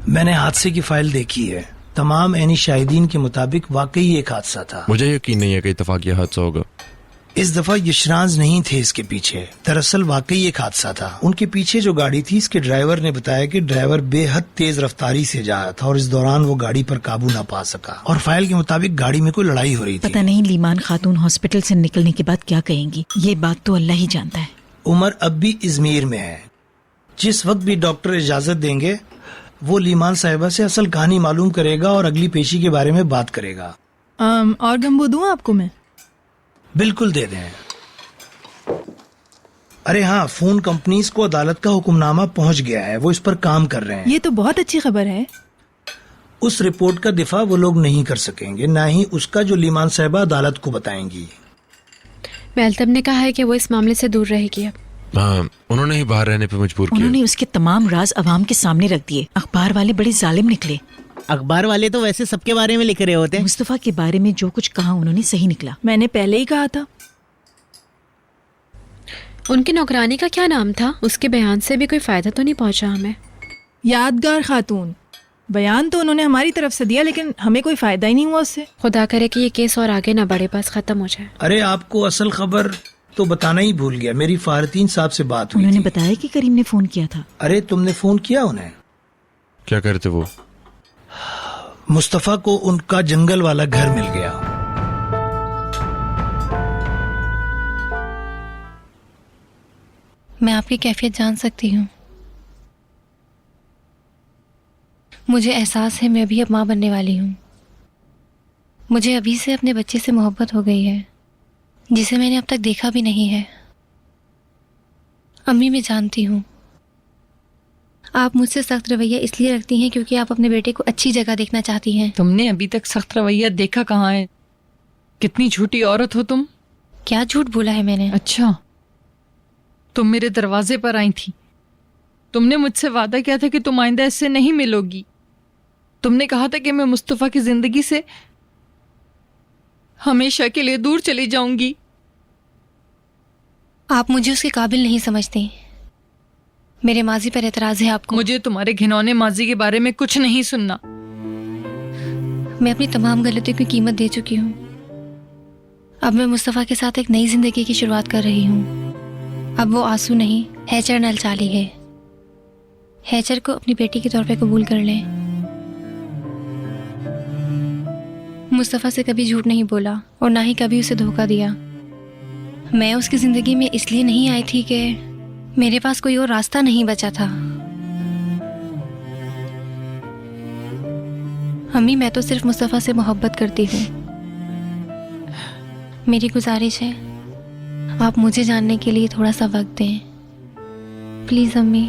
میں نے حادثے کی فائل دیکھی ہے. تمام عینی شاہدین کے مطابق واقعی ایک حادثہ تھا. مجھے یقین نہیں ہے کہ اتفاقی حادثہ ہوگا. اس دفعہ یشرانز نہیں تھے اس کے پیچھے. دراصل واقعی ایک حادثہ تھا. ان کے پیچھے جو گاڑی تھی اس کے ڈرائیور نے بتایا کہ ڈرائیور بے حد تیز رفتاری سے جا رہا تھا اور اس دوران وہ گاڑی پر قابو نہ پا سکا اور فائل کے مطابق گاڑی میں کوئی لڑائی ہو رہی تھی. پتہ نہیں لیمان خاتون ہاسپٹل سے نکلنے کے بعد کیا کہیں گی. یہ بات تو اللہ ہی جانتا ہے. عمر اب بھی ازمیر میں ہے. جس وقت بھی ڈاکٹر اجازت دیں گے وہ لیمان صاحبہ سے اصل کہانی معلوم کرے گا اور اگلی پیشی کے بارے میں بات کرے گا. اور گمبو دوں آپ کو میں؟ بالکل دے دیں. ارے ہاں، فون کمپنیز کو عدالت کا حکم نامہ پہنچ گیا ہے. وہ اس پر کام کر رہے ہیں. یہ تو بہت اچھی خبر ہے. اس رپورٹ کا دفاع وہ لوگ نہیں کر سکیں گے، نہ ہی اس کا جو لیمان صاحبہ عدالت کو بتائیں گی. میلتم نے کہا ہے کہ وہ اس معاملے سے دور رہے گی. ہاں، انہوں نے ہی باہر رہنے پہ مجبور کیا. انہوں نے اس کے تمام راز عوام کے سامنے رکھ دیے. اخبار والے بڑے ظالم نکلے. اخبار والے تو ویسے سب کے بارے میں لکھ رہے ہوتے ہیں. مصطفیٰ کے بارے میں جو کچھ کہا انہوں نے صحیح نکلا. میں نے پہلے ہی کہا تھا. ان کی نوکرانی کا کیا نام تھا؟ اس کے بیان سے بھی کوئی فائدہ تو نہیں پہنچا ہمیں. یادگار خاتون. بیان تو انہوں نے ہماری طرف سے دیا لیکن ہمیں کوئی فائدہ ہی نہیں ہوا اس سے. خدا کرے کہ یہ کیس اور آگے نہ بڑھے، بس ختم ہو جائے. ارے آپ کو اصل خبر تو بتانا ہی بھول گیا. میری فارتین صاحب سے بات ہوئی انہوں نے تھی. بتایا کہ کریم نے فون کیا تھا. ارے تم نے فون کیا انہیں؟ کیا کرتے وہ؟ مصطفیٰ کو ان کا جنگل والا گھر مل گیا. میں آپ کی کیفیت جان سکتی ہوں. مجھے احساس ہے میں ابھی اب ماں بننے والی ہوں. مجھے ابھی سے اپنے بچے سے محبت ہو گئی ہے جسے میں نے اب تک دیکھا بھی نہیں ہے. امی میں جانتی ہوں آپ مجھ سے سخت رویہ اس لیے رکھتی ہیں کیونکہ آپ اپنے بیٹے کو اچھی جگہ دیکھنا چاہتی ہیں. تم نے ابھی تک سخت رویہ دیکھا کہاں ہے؟ کتنی جھوٹی عورت ہو تم. کیا جھوٹ بولا ہے میں نے؟ اچھا، تم میرے دروازے پر آئی تھی. تم نے مجھ سے وعدہ کیا تھا کہ تم آئندہ اس سے نہیں ملو گی. تم نے کہا تھا کہ میں مصطفیٰ کی زندگی سے ہمیشہ کے لیے دور چلی جاؤں گی. آپ مجھے اس کے قابل نہیں سمجھتی. میرے ماضی پر اعتراض ہے آپ کو. مجھے تمہارے گھنونے ماضی کے بارے میں کچھ نہیں سننا. میں اپنی تمام غلطیوں کی قیمت دے چکی ہوں. اب میں مصطفیٰ کے ساتھ ایک نئی زندگی کی شروعات کر رہی ہوں. اب وہ آنسو نہیں، ہیچر نل چالی ہے. ہیچر کو اپنی بیٹی کے طور پہ قبول کر لیں. مصطفیٰ سے کبھی جھوٹ نہیں بولا اور نہ ہی کبھی اسے دھوکہ دیا. میں اس کی زندگی میں اس لیے نہیں آئی تھی کہ میرے پاس کوئی اور راستہ نہیں بچا تھا. امی، میں تو صرف مصطفیٰ سے محبت کرتی ہوں. میری گزارش ہے آپ مجھے جاننے کے لیے تھوڑا سا وقت دیں پلیز امی.